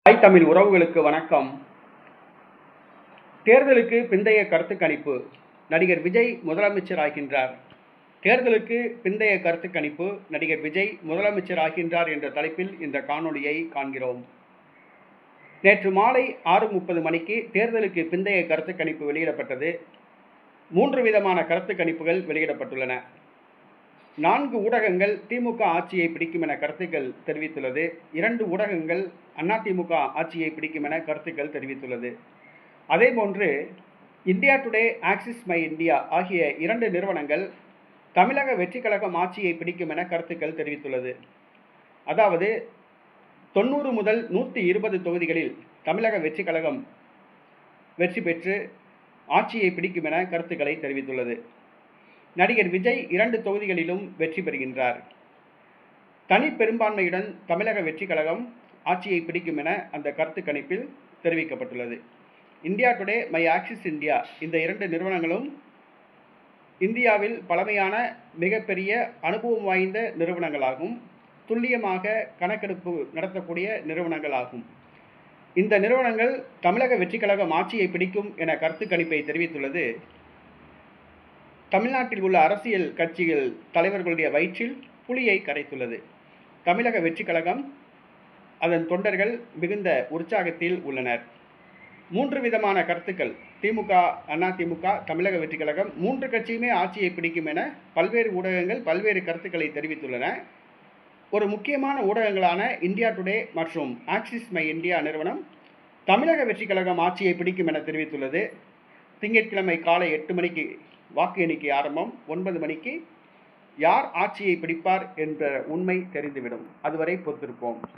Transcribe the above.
தாய் தமிழ் உறவுகளுக்கு வணக்கம். தேர்தலுக்கு பிந்தைய கருத்து கணிப்பு. நடிகர் விஜய் முதலமைச்சர் ஆகின்றார். தேர்தலுக்கு பிந்தைய கருத்து கணிப்பு. நடிகர் விஜய் முதலமைச்சர் ஆகின்றார் என்ற தலைப்பில் இந்த காணொளியை காண்கிறோம். நேற்று மாலை 6:30 மணிக்கு தேர்தலுக்கு பிந்தைய கருத்து கணிப்பு வெளியிடப்பட்டது. 3 விதமான கருத்து கணிப்புகள் வெளியிடப்பட்டுள்ளன. 4 ஊடகங்கள் திமுக ஆட்சியை பிடிக்கும் என கருத்துக்கள் தெரிவித்துள்ளது. 2 ஊடகங்கள் அதிமுக ஆட்சியை பிடிக்கும் என கருத்துக்கள் தெரிவித்துள்ளது. அதேபோன்று India today, axis my India ஆகிய 2 நிறுவனங்கள் தமிழக வெற்றி கழகம் ஆட்சியை பிடிக்கும் என கருத்துக்கள் தெரிவித்துள்ளது. அதாவது 90 முதல் 120 தொகுதிகளில் தமிழக வெற்றி கழகம் வெற்றி பெற்று ஆட்சியை பிடிக்கும் என கருத்துக்களை தெரிவித்துள்ளது. நடிகர் விஜய் 2 தொகுதிகளிலும் வெற்றி பெறுகின்றார். தனி பெரும்பான்மையுடன் தமிழக வெற்றி கழகம் ஆட்சியை பிடிக்கும் என அந்த கருத்து கணிப்பில் தெரிவிக்கப்பட்டுள்ளது. India today, my axis India இந்த 2 நிறுவனங்களும் இந்தியாவில் பழமையான மிகப்பெரிய அனுபவம் வாய்ந்த நிறுவனங்களாகும். துல்லியமாக கணக்கெடுப்பு நடத்தக்கூடிய நிறுவனங்களாகும். இந்த நிறுவனங்கள் தமிழக வெற்றி கழகம் ஆட்சியை பிடிக்கும் என கருத்து கணிப்பை தெரிவித்துள்ளது. தமிழ்நாட்டில் உள்ள அரசியல் கட்சிகள் தலைவர்களுடைய வயிற்றில் புலியை கரைத்துள்ளது. தமிழக வெற்றி கழகம், அதன் தொண்டர்கள் மிகுந்த உற்சாகத்தில் உள்ளனர். 3 விதமான கருத்துக்கள். திமுக, அதிமுக, தமிழக வெற்றி கழகம் 3 கட்சியுமே ஆட்சியை பிடிக்கும் என பல்வேறு ஊடகங்கள் பல்வேறு கருத்துக்களை தெரிவித்துள்ளன. ஒரு முக்கியமான ஊடகங்களான இந்தியா டுடே மற்றும் ஆக்சிஸ் மை இந்தியா நிறுவனம் தமிழக வெற்றி கழகம் ஆட்சியை பிடிக்கும் என தெரிவித்துள்ளது. திங்கட்கிழமை காலை 8 மணிக்கு வாக்கு எண்ணிக்கை ஆரம்பம். 9 மணிக்கு யார் ஆட்சியை பிடிப்பார் என்ற உண்மை தெரிந்துவிடும். அதுவரை பொறுத்திருப்போம்.